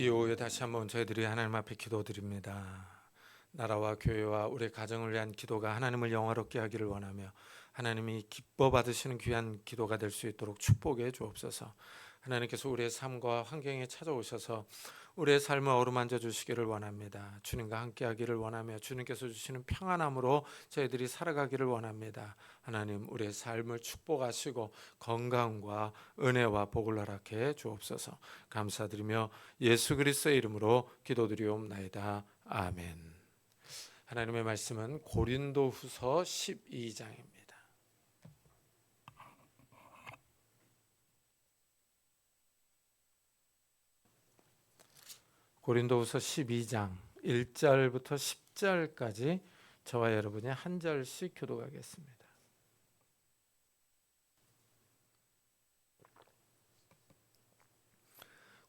이 오후에 다시 한번 저희들이 하나님 앞에 기도드립니다. 나라와 교회와 우리 가정을 위한 기도가 하나님을 영화롭게 하기를 원하며 하나님이 기뻐 받으시는 귀한 기도가 될 수 있도록 축복해 주옵소서. 하나님께서 우리의 삶과 환경에 찾아오셔서 우리의 삶을 어루만져 주시기를 원합니다. 주님과 함께 하기를 원하며 주님께서 주시는 평안함으로 저희들이 살아가기를 원합니다. 하나님, 우리의 삶을 축복하시고 건강과 은혜와 복을 허락해 주옵소서. 감사드리며 예수 그리스도의 이름으로 기도드리옵나이다. 아멘. 하나님의 말씀은 고린도후서 12장입니다. 고린도후서 12장 1절부터 10절까지 저와 여러분이 한 절씩 교독하겠습니다.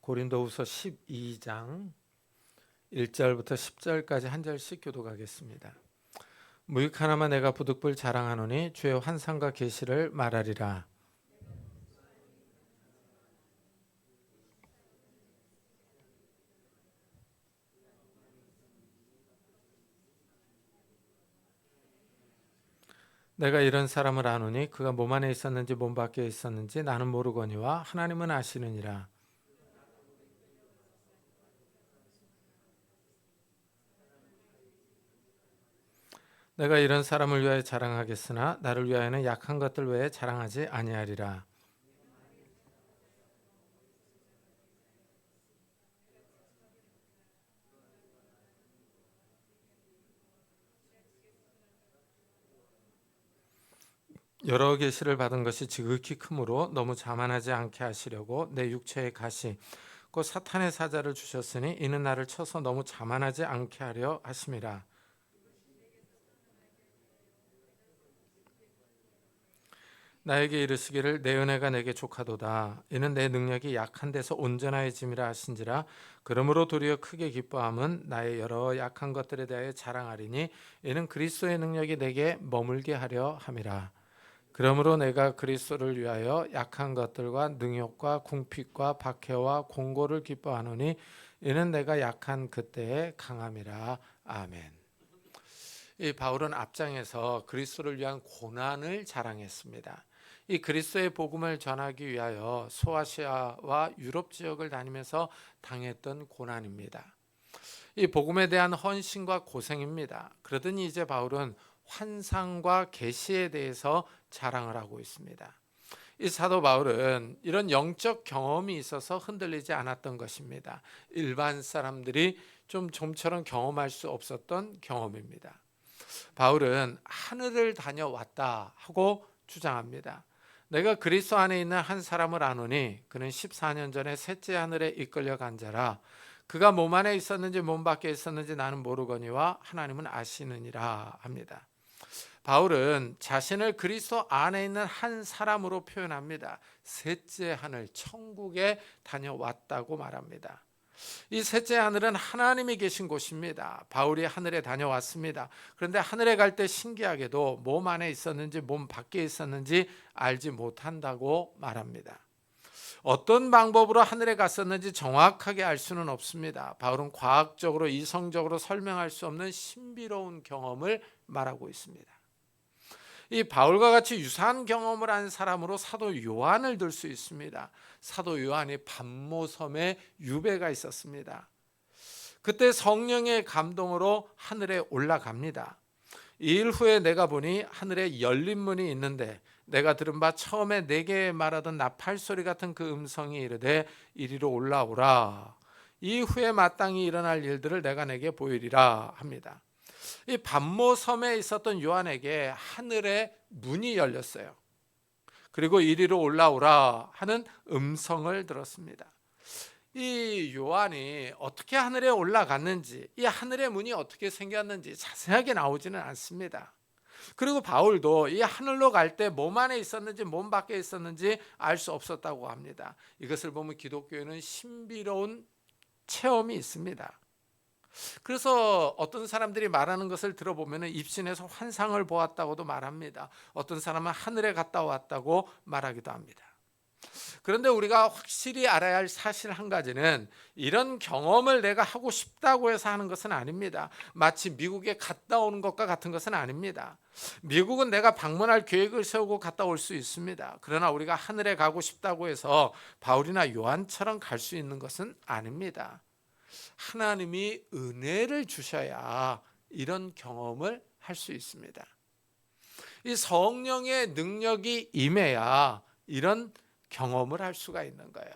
고린도후서 12장 1절부터 10절까지 한 절씩 교독하겠습니다. 무익 하나만 내가 부득불 자랑하노니 주의 환상과 계시를 말하리라. 내가 이런 사람을 아노니 그가 몸 안에 있었는지 몸 밖에 있었는지 나는 모르거니와 하나님은 아시느니라. 내가 이런 사람을 위하여 자랑하겠으나 나를 위하여는 약한 것들 외에 자랑하지 아니하리라. 여러 계시를 받은 것이 지극히 크므로 너무 자만하지 않게 하시려고 내 육체의 가시 곧 사탄의 사자를 주셨으니 이는 나를 쳐서 너무 자만하지 않게 하려 하심이라. 나에게 이르시기를 내 은혜가 내게 족하도다. 이는 내 능력이 약한 데서 온전하여짐이라 하신지라. 그러므로 도리어 크게 기뻐함은 나의 여러 약한 것들에 대하여 자랑하리니 이는 그리스도의 능력이 내게 머물게 하려 함이라. 그러므로 내가 그리스도를 위하여 약한 것들과 능욕과 궁핍과 박해와 공고를 기뻐하노니 이는 내가 약한 그때의 강함이라. 아멘. 이 바울은 앞장에서 그리스도를 위한 고난을 자랑했습니다. 이 그리스도의 복음을 전하기 위하여 소아시아와 유럽 지역을 다니면서 당했던 고난입니다. 이 복음에 대한 헌신과 고생입니다. 그러더니 이제 바울은 환상과 계시에 대해서 자랑을 하고 있습니다. 이 사도 바울은 이런 영적 경험이 있어서 흔들리지 않았던 것입니다. 일반 사람들이 좀처럼 경험할 수 없었던 경험입니다. 바울은 하늘을 다녀왔다 하고 주장합니다. 내가 그리스도 안에 있는 한 사람을 아노니 그는 14년 전에 셋째 하늘에 이끌려 간 자라. 그가 몸 안에 있었는지 몸 밖에 있었는지 나는 모르거니와 하나님은 아시느니라 합니다. 바울은 자신을 그리스도 안에 있는 한 사람으로 표현합니다. 셋째 하늘, 천국에 다녀왔다고 말합니다. 이 셋째 하늘은 하나님이 계신 곳입니다. 바울이 하늘에 다녀왔습니다. 그런데 하늘에 갈 때 신기하게도 몸 안에 있었는지 몸 밖에 있었는지 알지 못한다고 말합니다. 어떤 방법으로 하늘에 갔었는지 정확하게 알 수는 없습니다. 바울은 과학적으로 이성적으로 설명할 수 없는 신비로운 경험을 말하고 있습니다. 이 바울과 같이 유사한 경험을 한 사람으로 사도 요한을 들 수 있습니다. 사도 요한이 밤모섬에 유배가 있었습니다. 그때 성령의 감동으로 하늘에 올라갑니다. 이 일 후에 내가 보니 하늘에 열린 문이 있는데 내가 들은 바 처음에 내게 말하던 나팔소리 같은 그 음성이 이르되 이리로 올라오라. 이후에 마땅히 일어날 일들을 내가 내게 보이리라 합니다. 이 밤모섬에 있었던 요한에게 하늘의 문이 열렸어요. 그리고 이리로 올라오라 하는 음성을 들었습니다. 이 요한이 어떻게 하늘에 올라갔는지, 이 하늘의 문이 어떻게 생겼는지 자세하게 나오지는 않습니다. 그리고 바울도 이 하늘로 갈 때 몸 안에 있었는지 몸 밖에 있었는지 알 수 없었다고 합니다. 이것을 보면 기독교에는 신비로운 체험이 있습니다. 그래서 어떤 사람들이 말하는 것을 들어보면 입신에서 환상을 보았다고도 말합니다. 어떤 사람은 하늘에 갔다 왔다고 말하기도 합니다. 그런데 우리가 확실히 알아야 할 사실 한 가지는 이런 경험을 내가 하고 싶다고 해서 하는 것은 아닙니다. 마치 미국에 갔다 오는 것과 같은 것은 아닙니다. 미국은 내가 방문할 계획을 세우고 갔다 올 수 있습니다. 그러나 우리가 하늘에 가고 싶다고 해서 바울이나 요한처럼 갈 수 있는 것은 아닙니다. 하나님이 은혜를 주셔야 이런 경험을 할 수 있습니다. 이 성령의 능력이 임해야 이런 경험을 할 수가 있는 거예요.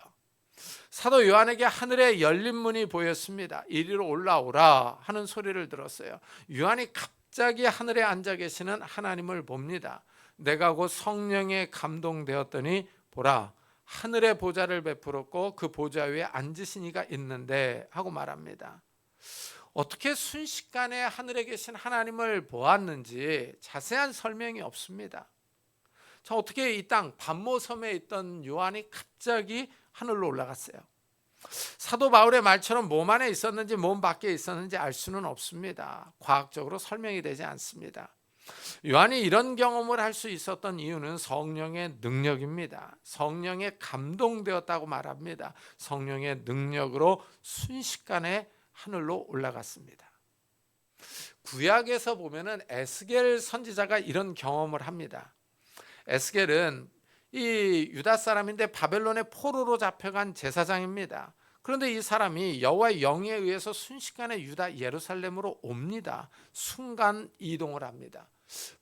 사도 요한에게 하늘에 열린 문이 보였습니다. 이리로 올라오라 하는 소리를 들었어요. 요한이 갑자기 하늘에 앉아 계시는 하나님을 봅니다. 내가 곧 성령에 감동되었더니 보라, 하늘의 보좌를 베풀었고 그 보좌 위에 앉으신 이가 있는데 하고 말합니다. 어떻게 순식간에 하늘에 계신 하나님을 보았는지 자세한 설명이 없습니다. 자, 어떻게 이 땅 반모섬에 있던 요한이 갑자기 하늘로 올라갔어요? 사도 바울의 말처럼 몸 안에 있었는지 몸 밖에 있었는지 알 수는 없습니다. 과학적으로 설명이 되지 않습니다. 요한이 이런 경험을 할 수 있었던 이유는 성령의 능력입니다. 성령에 감동되었다고 말합니다. 성령의 능력으로 순식간에 하늘로 올라갔습니다. 구약에서 보면은 에스겔 선지자가 이런 경험을 합니다. 에스겔은 이 유다 사람인데 바벨론의 포로로 잡혀간 제사장입니다. 그런데 이 사람이 여호와의 영에 의해서 순식간에 유다 예루살렘으로 옵니다. 순간 이동을 합니다.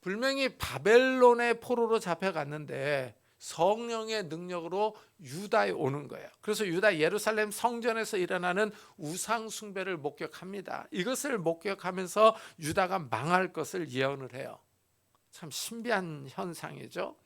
분명히 바벨론의 포로로 잡혀갔는데 성령의 능력으로 유다에 오는 거예요. 그래서 유다 예루살렘 성전에서 일어나는 우상 숭배를 목격합니다. 이것을 목격하면서 유다가 망할 것을 예언을 해요. 참 신비한 현상이죠.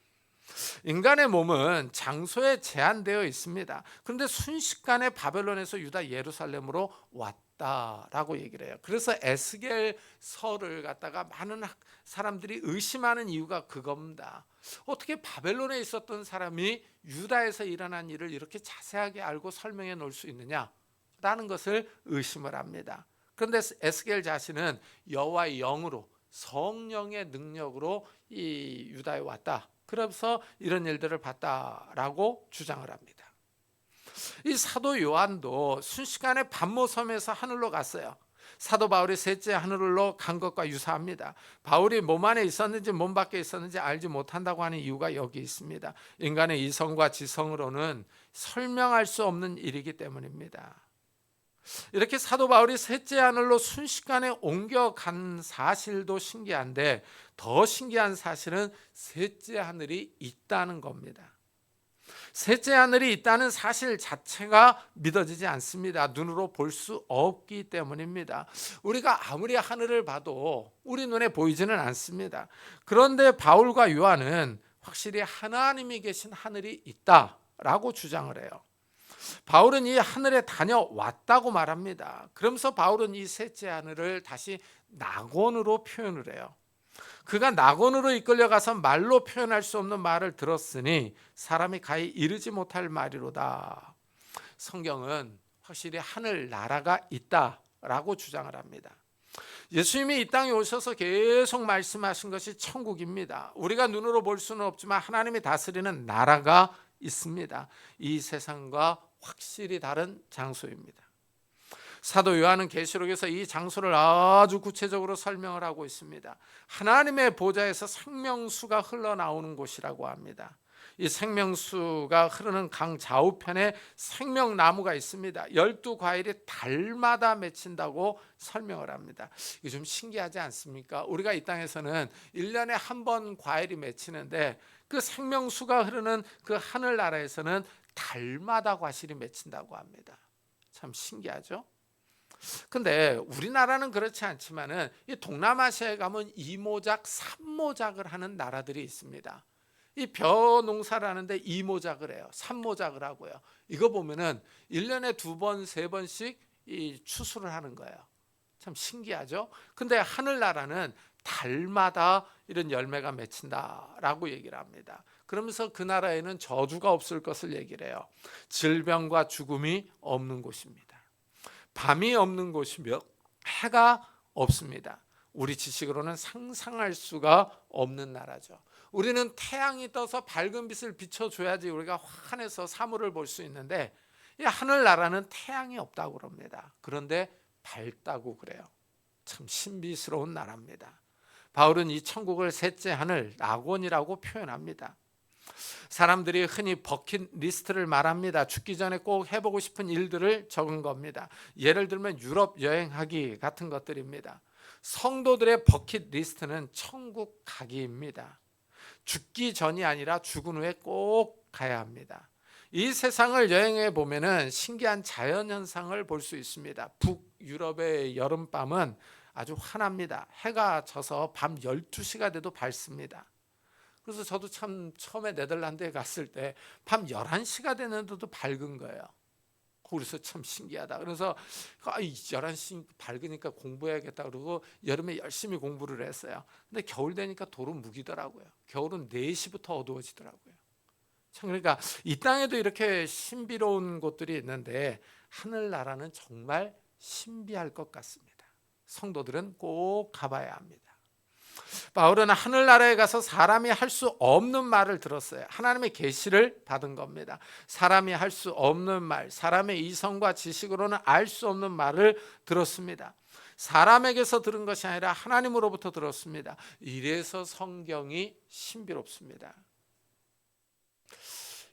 인간의 몸은 장소에 제한되어 있습니다. 그런데 순식간에 바벨론에서 유다 예루살렘으로 왔다라고 얘기를 해요. 그래서 에스겔서를 갖다가 많은 사람들이 의심하는 이유가 그겁니다. 어떻게 바벨론에 있었던 사람이 유다에서 일어난 일을 이렇게 자세하게 알고 설명해 놓을 수 있느냐라는 것을 의심을 합니다. 그런데 에스겔 자신은 여호와의 영으로 성령의 능력으로 이 유다에 왔다. 그래서 이런 일들을 봤다라고 주장을 합니다. 이 사도 요한도 순식간에 반모섬에서 하늘로 갔어요. 사도 바울이 셋째 하늘로 간 것과 유사합니다. 바울이 몸 안에 있었는지 몸 밖에 있었는지 알지 못한다고 하는 이유가 여기 있습니다. 인간의 이성과 지성으로는 설명할 수 없는 일이기 때문입니다. 이렇게 사도 바울이 셋째 하늘로 순식간에 옮겨간 사실도 신기한데 더 신기한 사실은 셋째 하늘이 있다는 겁니다. 셋째 하늘이 있다는 사실 자체가 믿어지지 않습니다. 눈으로 볼 수 없기 때문입니다. 우리가 아무리 하늘을 봐도 우리 눈에 보이지는 않습니다. 그런데 바울과 요한은 확실히 하나님이 계신 하늘이 있다라고 주장을 해요. 바울은 이 하늘에 다녀왔다고 말합니다. 그러면서 바울은 이 셋째 하늘을 다시 낙원으로 표현을 해요. 그가 낙원으로 이끌려가서 말로 표현할 수 없는 말을 들었으니 사람이 가히 이르지 못할 말이로다. 성경은 확실히 하늘 나라가 있다라고 주장을 합니다. 예수님이 이 땅에 오셔서 계속 말씀하신 것이 천국입니다. 우리가 눈으로 볼 수는 없지만 하나님이 다스리는 나라가 있습니다. 이 세상과 확실히 다른 장소입니다. 사도 요한은 계시록에서 이 장소를 아주 구체적으로 설명을 하고 있습니다. 하나님의 보좌에서 생명수가 흘러나오는 곳이라고 합니다. 이 생명수가 흐르는 강 좌우편에 생명나무가 있습니다. 12과일이 달마다 맺힌다고 설명을 합니다. 이게 좀 신기하지 않습니까? 우리가 이 땅에서는 1년에 한 번 과일이 맺히는데 그 생명수가 흐르는 그 하늘나라에서는 달마다 과실이 맺힌다고 합니다. 참 신기하죠? 근데 우리나라는 그렇지 않지만은 이 동남아시아에 가면 이모작, 삼모작을 하는 나라들이 있습니다. 이 벼 농사를 하는데 이모작을 해요. 삼모작을 하고요. 이거 보면은 1년에 2번, 3번씩 이 추수를 하는 거예요. 참 신기하죠? 근데 하늘나라는 달마다 이런 열매가 맺힌다라고 얘기를 합니다. 그러면서 그 나라에는 저주가 없을 것을 얘기를 해요. 질병과 죽음이 없는 곳입니다. 밤이 없는 곳이며 해가 없습니다. 우리 지식으로는 상상할 수가 없는 나라죠. 우리는 태양이 떠서 밝은 빛을 비춰줘야지 우리가 환해서 사물을 볼 수 있는데, 이 하늘나라는 태양이 없다고 그럽니다. 그런데 밝다고 그래요. 참 신비스러운 나라입니다. 바울은 이 천국을 셋째 하늘, 낙원이라고 표현합니다. 사람들이 흔히 버킷리스트를 말합니다. 죽기 전에 꼭 해보고 싶은 일들을 적은 겁니다. 예를 들면 유럽 여행하기 같은 것들입니다. 성도들의 버킷리스트는 천국 가기입니다. 죽기 전이 아니라 죽은 후에 꼭 가야 합니다. 이 세상을 여행해 보면은 신기한 자연 현상을 볼 수 있습니다. 북유럽의 여름밤은 아주 환합니다. 해가 져서 밤 12시가 돼도 밝습니다. 그래서 저도 참 처음에 네덜란드에 갔을 때 밤 11시가 되는데도 밝은 거예요. 그래서 참 신기하다. 그래서 11시 밝으니까 공부해야겠다 그러고 여름에 열심히 공부를 했어요. 근데 겨울 되니까 도로 무기더라고요. 겨울은 4시부터 어두워지더라고요. 참, 그러니까 이 땅에도 이렇게 신비로운 곳들이 있는데 하늘나라는 정말 신비할 것 같습니다. 성도들은 꼭 가봐야 합니다. 바울은 하늘나라에 가서 사람이 할 수 없는 말을 들었어요. 하나님의 계시를 받은 겁니다. 사람이 할 수 없는 말, 사람의 이성과 지식으로는 알 수 없는 말을 들었습니다. 사람에게서 들은 것이 아니라 하나님으로부터 들었습니다. 이래서 성경이 신비롭습니다.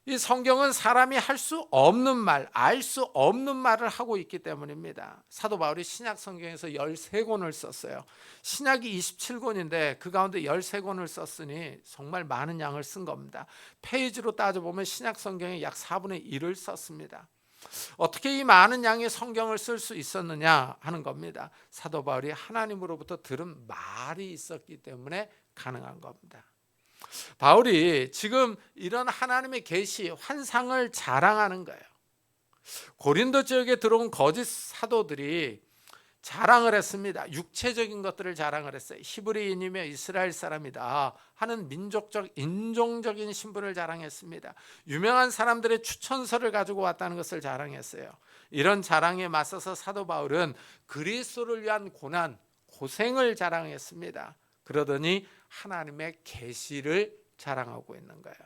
이 성경은 사람이 할 수 없는 말, 알 수 없는 말을 하고 있기 때문입니다. 사도 바울이 신약 성경에서 13권을 썼어요. 신약이 27권인데 그 가운데 13권을 썼으니 정말 많은 양을 쓴 겁니다. 페이지로 따져보면 신약 성경의 약 4분의 1을 썼습니다. 어떻게 이 많은 양의 성경을 쓸 수 있었느냐 하는 겁니다. 사도 바울이 하나님으로부터 들은 말이 있었기 때문에 가능한 겁니다. 바울이 지금 이런 하나님의 계시, 환상을 자랑하는 거예요. 고린도 지역에 들어온 거짓 사도들이 자랑을 했습니다. 육체적인 것들을 자랑을 했어요. 히브리인이며 이스라엘 사람이다 하는 민족적, 인종적인 신분을 자랑했습니다. 유명한 사람들의 추천서를 가지고 왔다는 것을 자랑했어요. 이런 자랑에 맞서서 사도 바울은 그리스도를 위한 고난, 고생을 자랑했습니다. 그러더니 하나님의 계시를 자랑하고 있는 거예요.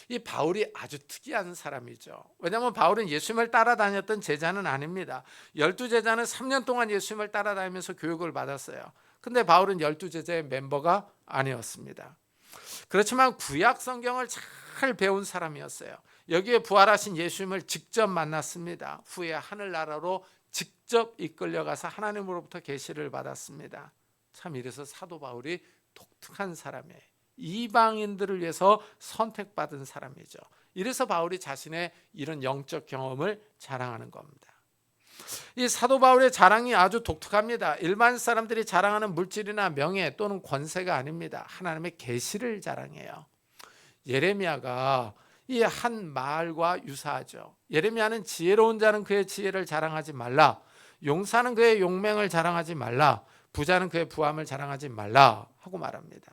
이 바울이 아주 특이한 사람이죠. 왜냐하면 바울은 예수님을 따라다녔던 제자는 아닙니다. 12제자는 3년 동안 예수님을 따라다니면서 교육을 받았어요. 근데 바울은 12제자의 멤버가 아니었습니다. 그렇지만 구약 성경을 잘 배운 사람이었어요. 여기에 부활하신 예수님을 직접 만났습니다. 후에 하늘나라로 직접 이끌려가서 하나님으로부터 계시를 받았습니다. 참, 이래서 사도 바울이 독특한 사람이에요. 이방인들을 위해서 선택받은 사람이죠. 이래서 바울이 자신의 이런 영적 경험을 자랑하는 겁니다. 이 사도 바울의 자랑이 아주 독특합니다. 일반 사람들이 자랑하는 물질이나 명예 또는 권세가 아닙니다. 하나님의 계시를 자랑해요. 예레미야가 이 한 말과 유사하죠. 예레미야는 지혜로운 자는 그의 지혜를 자랑하지 말라, 용사는 그의 용맹을 자랑하지 말라, 부자는 그의 부함을 자랑하지 말라 하고 말합니다.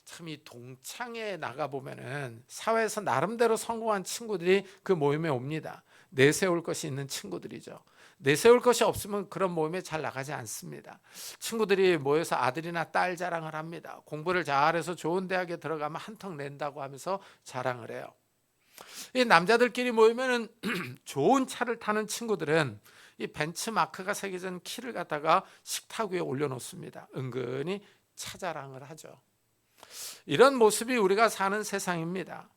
참, 이 동창회에 나가보면은 사회에서 나름대로 성공한 친구들이 그 모임에 옵니다. 내세울 것이 있는 친구들이죠. 내세울 것이 없으면 그런 모임에 잘 나가지 않습니다. 친구들이 모여서 아들이나 딸 자랑을 합니다. 공부를 잘해서 좋은 대학에 들어가면 한턱 낸다고 하면서 자랑을 해요. 이 남자들끼리 모이면은 좋은 차를 타는 친구들은 이 벤츠마크가 새겨진 키를 갖다가 식탁 위에 올려놓습니다. 은근히 차 자랑을 하죠. 이런 모습이 우리가 사는 세상입니다.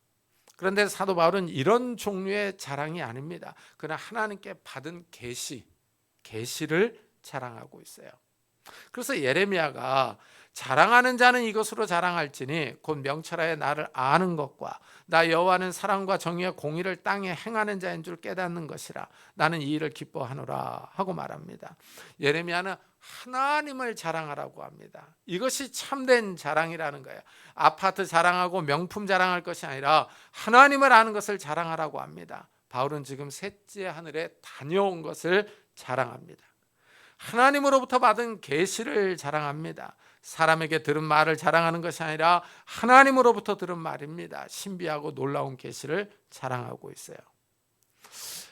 그런데 사도 바울은 이런 종류의 자랑이 아닙니다. 그러나 하나님께 받은 계시를 자랑하고 있어요. 그래서 예레미야가 자랑하는 자는 이것으로 자랑할지니 곧 명철하여 나를 아는 것과 나 여호와는 사랑과 정의와 공의를 땅에 행하는 자인 줄 깨닫는 것이라, 나는 이 일을 기뻐하노라 하고 말합니다. 예레미야는 하나님을 자랑하라고 합니다. 이것이 참된 자랑이라는 거예요. 아파트 자랑하고 명품 자랑할 것이 아니라 하나님을 아는 것을 자랑하라고 합니다. 바울은 지금 셋째 하늘에 다녀온 것을 자랑합니다. 하나님으로부터 받은 계시를 자랑합니다. 사람에게 들은 말을 자랑하는 것이 아니라 하나님으로부터 들은 말입니다. 신비하고 놀라운 계시를 자랑하고 있어요.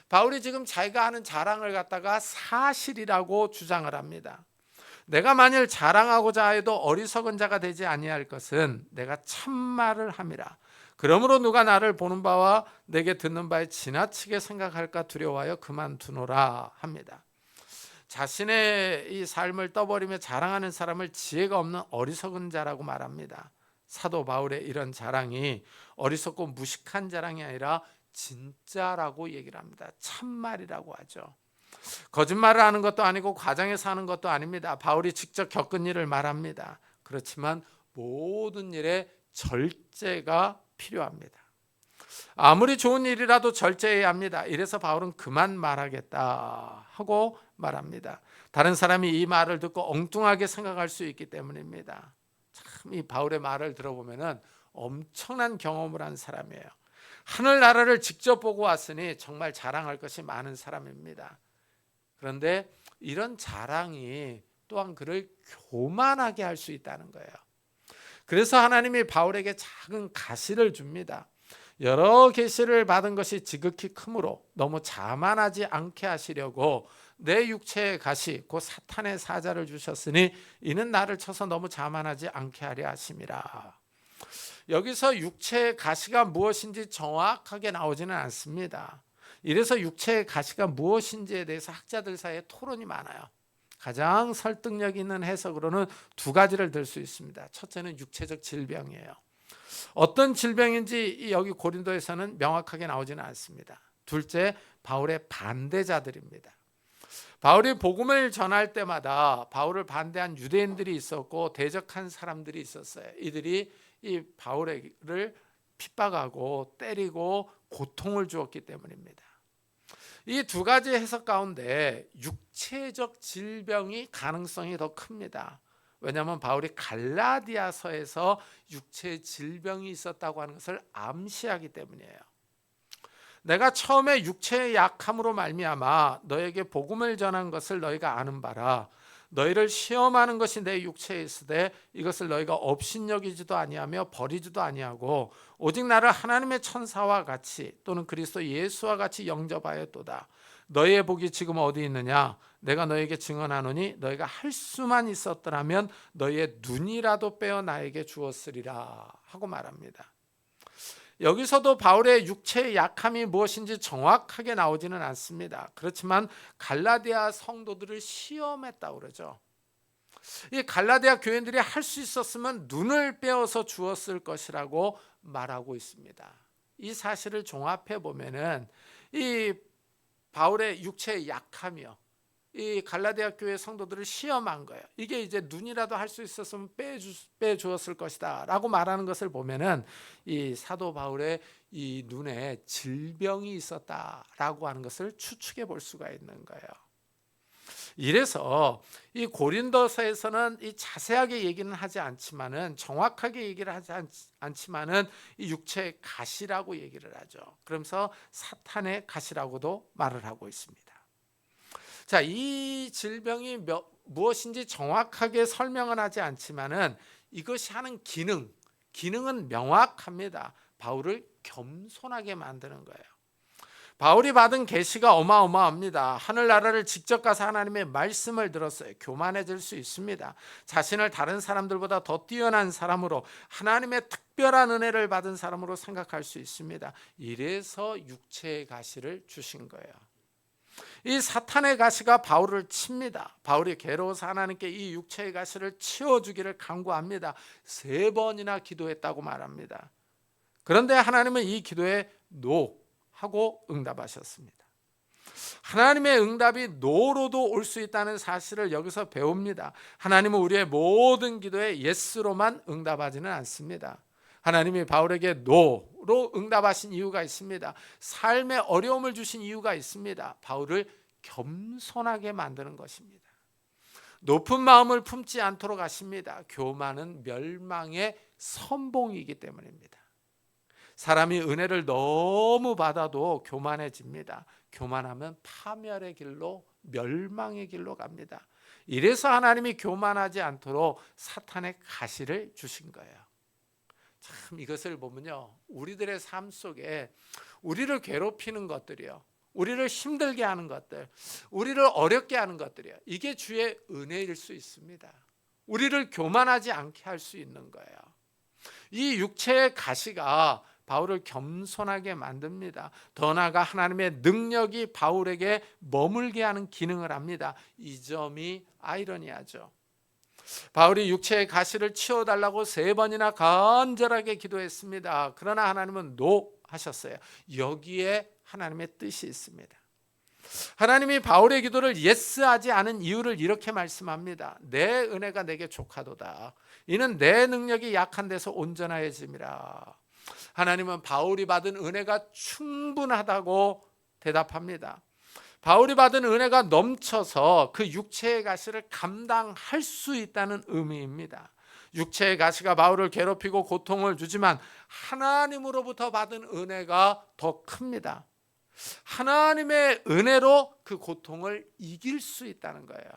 바울이 지금 자기가 하는 자랑을 갖다가 사실이라고 주장을 합니다. 내가 만일 자랑하고자 해도 어리석은 자가 되지 아니할 것은 내가 참말을 함이라. 그러므로 누가 나를 보는 바와 내게 듣는 바에 지나치게 생각할까 두려워하여 그만두노라 합니다. 자신의 이 삶을 떠벌이며 자랑하는 사람을 지혜가 없는 어리석은 자라고 말합니다. 사도 바울의 이런 자랑이 어리석고 무식한 자랑이 아니라 진짜라고 얘기를 합니다. 참말이라고 하죠. 거짓말을 하는 것도 아니고 과장해서 하는 것도 아닙니다. 바울이 직접 겪은 일을 말합니다. 그렇지만 모든 일에 절제가 필요합니다. 아무리 좋은 일이라도 절제해야 합니다. 이래서 바울은 그만 말하겠다 하고 말합니다. 다른 사람이 이 말을 듣고 엉뚱하게 생각할 수 있기 때문입니다. 참 이 바울의 말을 들어보면 엄청난 경험을 한 사람이에요. 하늘나라를 직접 보고 왔으니 정말 자랑할 것이 많은 사람입니다. 그런데 이런 자랑이 또한 그를 교만하게 할 수 있다는 거예요. 그래서 하나님이 바울에게 작은 가시를 줍니다. 여러 계시를 받은 것이 지극히 크므로 너무 자만하지 않게 하시려고 내 육체의 가시 곧 사탄의 사자를 주셨으니 이는 나를 쳐서 너무 자만하지 않게 하려 하심이라. 여기서 육체의 가시가 무엇인지 정확하게 나오지는 않습니다. 이래서 육체의 가시가 무엇인지에 대해서 학자들 사이에 토론이 많아요. 가장 설득력 있는 해석으로는 두 가지를 들 수 있습니다. 첫째는 육체적 질병이에요. 어떤 질병인지 여기 고린도에서는 명확하게 나오지는 않습니다. 둘째, 바울의 반대자들입니다. 바울이 복음을 전할 때마다 바울을 반대한 유대인들이 있었고 대적한 사람들이 있었어요. 이들이 이 바울을 핍박하고 때리고 고통을 주었기 때문입니다. 이 두 가지 해석 가운데 육체적 질병이 가능성이 더 큽니다. 왜냐하면 바울이 갈라디아서에서 육체의 질병이 있었다고 하는 것을 암시하기 때문이에요. 내가 처음에 육체의 약함으로 말미암아 너에게 복음을 전한 것을 너희가 아는 바라. 너희를 시험하는 것이 내 육체에 있으되 이것을 너희가 업신여기지도 아니하며 버리지도 아니하고 오직 나를 하나님의 천사와 같이 또는 그리스도 예수와 같이 영접하였도다. 너희의 복이 지금 어디 있느냐? 내가 너에게 증언하노니 너희가 할 수만 있었더라면 너희의 눈이라도 빼어 나에게 주었으리라 하고 말합니다. 여기서도 바울의 육체의 약함이 무엇인지 정확하게 나오지는 않습니다. 그렇지만 갈라디아 성도들을 시험했다고 그러죠. 이 갈라디아 교인들이 할 수 있었으면 눈을 빼어서 주었을 것이라고 말하고 있습니다. 이 사실을 종합해 보면은 이 바울의 육체의 약함이요, 이 갈라디아 교회 성도들을 시험한 거예요. 이게 이제 눈이라도 할 수 있었으면 빼주었을 것이다 라고 말하는 것을 보면은 이 사도 바울의 이 눈에 질병이 있었다라고 하는 것을 추측해 볼 수가 있는 거예요. 이래서 이 고린도서에서는 이 자세하게 얘기는 하지 않지만은 정확하게 얘기를 하지 않지만은 이 육체의 가시라고 얘기를 하죠. 그러면서 사탄의 가시라고도 말을 하고 있습니다. 자, 이 질병이 무엇인지 정확하게 설명은 하지 않지만은 이것이 하는 기능은 명확합니다. 바울을 겸손하게 만드는 거예요. 바울이 받은 계시가 어마어마합니다. 하늘나라를 직접 가서 하나님의 말씀을 들었어요. 교만해질 수 있습니다. 자신을 다른 사람들보다 더 뛰어난 사람으로, 하나님의 특별한 은혜를 받은 사람으로 생각할 수 있습니다. 이래서 육체의 가시를 주신 거예요. 이 사탄의 가시가 바울을 칩니다. 바울이 괴로워서 하나님께 이 육체의 가시를 치워주기를 간구합니다. 3번이나 기도했다고 말합니다. 그런데 하나님은 이 기도에 노 하고 응답하셨습니다. 하나님의 응답이 노로도 올 수 있다는 사실을 여기서 배웁니다. 하나님은 우리의 모든 기도에 예스로만 응답하지는 않습니다. 하나님이 바울에게 노로 응답하신 이유가 있습니다. 삶의 어려움을 주신 이유가 있습니다. 바울을 겸손하게 만드는 것입니다. 높은 마음을 품지 않도록 하십니다. 교만은 멸망의 선봉이기 때문입니다. 사람이 은혜를 너무 받아도 교만해집니다. 교만하면 파멸의 길로, 멸망의 길로 갑니다. 이래서 하나님이 교만하지 않도록 사탄의 가시를 주신 거예요. 참 이것을 보면요, 우리들의 삶 속에 우리를 괴롭히는 것들이요, 우리를 힘들게 하는 것들, 우리를 어렵게 하는 것들이야. 이게 주의 은혜일 수 있습니다. 우리를 교만하지 않게 할 수 있는 거예요. 이 육체의 가시가 바울을 겸손하게 만듭니다. 더 나아가 하나님의 능력이 바울에게 머물게 하는 기능을 합니다. 이 점이 아이러니하죠. 바울이 육체의 가시를 치워달라고 3번이나 간절하게 기도했습니다. 그러나 하나님은 노 하셨어요. 여기에 하나님의 뜻이 있습니다. 하나님이 바울의 기도를 예스하지 않은 이유를 이렇게 말씀합니다. 내 은혜가 내게 족하도다. 이는 내 능력이 약한 데서 온전하여짐이라. 하나님은 바울이 받은 은혜가 충분하다고 대답합니다. 바울이 받은 은혜가 넘쳐서 그 육체의 가시를 감당할 수 있다는 의미입니다. 육체의 가시가 바울을 괴롭히고 고통을 주지만 하나님으로부터 받은 은혜가 더 큽니다. 하나님의 은혜로 그 고통을 이길 수 있다는 거예요.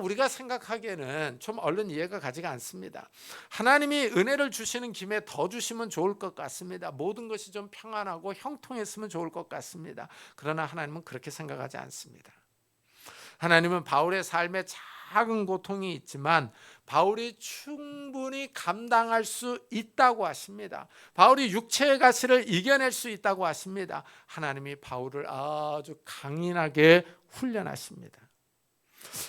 우리가 생각하기에는 좀 얼른 이해가 가지가 않습니다. 하나님이 은혜를 주시는 김에 더 주시면 좋을 것 같습니다. 모든 것이 좀 평안하고 형통했으면 좋을 것 같습니다. 그러나 하나님은 그렇게 생각하지 않습니다. 하나님은 바울의 삶에 작은 고통이 있지만 바울이 충분히 감당할 수 있다고 하십니다. 바울이 육체의 가시를 이겨낼 수 있다고 하십니다. 하나님이 바울을 아주 강인하게 훈련하십니다.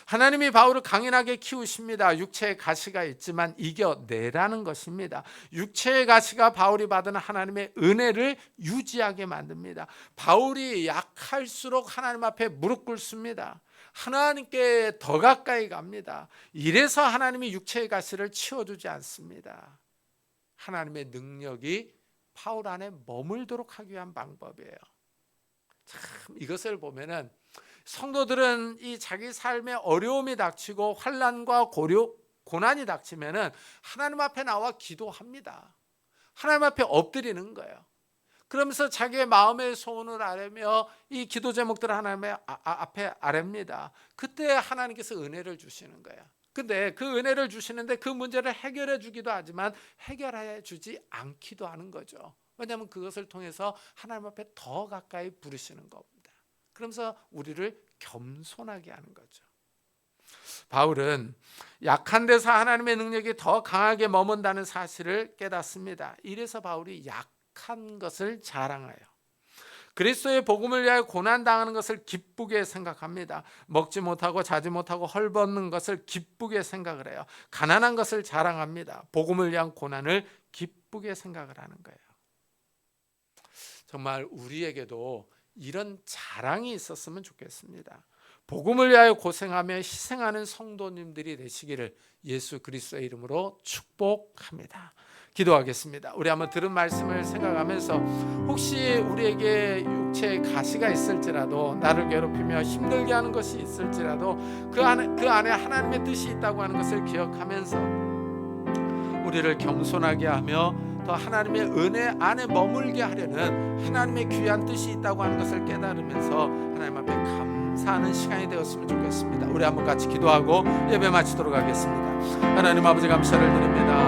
하나님이 바울을 강인하게 키우십니다. 육체의 가시가 있지만 이겨내라는 것입니다. 육체의 가시가 바울이 받은 하나님의 은혜를 유지하게 만듭니다. 바울이 약할수록 하나님 앞에 무릎 꿇습니다. 하나님께 더 가까이 갑니다. 이래서 하나님이 육체의 가시를 치워주지 않습니다. 하나님의 능력이 바울 안에 머물도록 하기 위한 방법이에요. 참 이것을 보면은 성도들은 이 자기 삶에 어려움이 닥치고 환난과 고난이 닥치면은 하나님 앞에 나와 기도합니다. 하나님 앞에 엎드리는 거예요. 그러면서 자기의 마음의 소원을 아뢰며 이 기도 제목들을 하나님의 앞에 아뢰입니다. 그때 하나님께서 은혜를 주시는 거예요. 근데 그 은혜를 주시는데 그 문제를 해결해 주기도 하지만 해결해 주지 않기도 하는 거죠. 왜냐하면 그것을 통해서 하나님 앞에 더 가까이 부르시는 겁니다. 그러면서 우리를 겸손하게 하는 거죠. 바울은 약한 데서 하나님의 능력이 더 강하게 머문다는 사실을 깨닫습니다. 이래서 바울이 약한 것을 자랑해요. 그리스도의 복음을 위하여 고난당하는 것을 기쁘게 생각합니다. 먹지 못하고 자지 못하고 헐벗는 것을 기쁘게 생각을 해요. 가난한 것을 자랑합니다. 복음을 위한 고난을 기쁘게 생각을 하는 거예요. 정말 우리에게도 이런 자랑이 있었으면 좋겠습니다. 복음을 위하여 고생하며 희생하는 성도님들이 되시기를 예수 그리스도의 이름으로 축복합니다. 기도하겠습니다. 우리 한번 들은 말씀을 생각하면서 혹시 우리에게 육체의 가시가 있을지라도 나를 괴롭히며 힘들게 하는 것이 있을지라도 그 안에 하나님의 뜻이 있다고 하는 것을 기억하면서 우리를 겸손하게 하며 더 하나님의 은혜 안에 머물게 하려는 하나님의 귀한 뜻이 있다고 하는 것을 깨달으면서 하나님 앞에 감사하는 시간이 되었으면 좋겠습니다. 우리 한번 같이 기도하고 예배 마치도록 하겠습니다. 하나님 아버지 감사를 드립니다.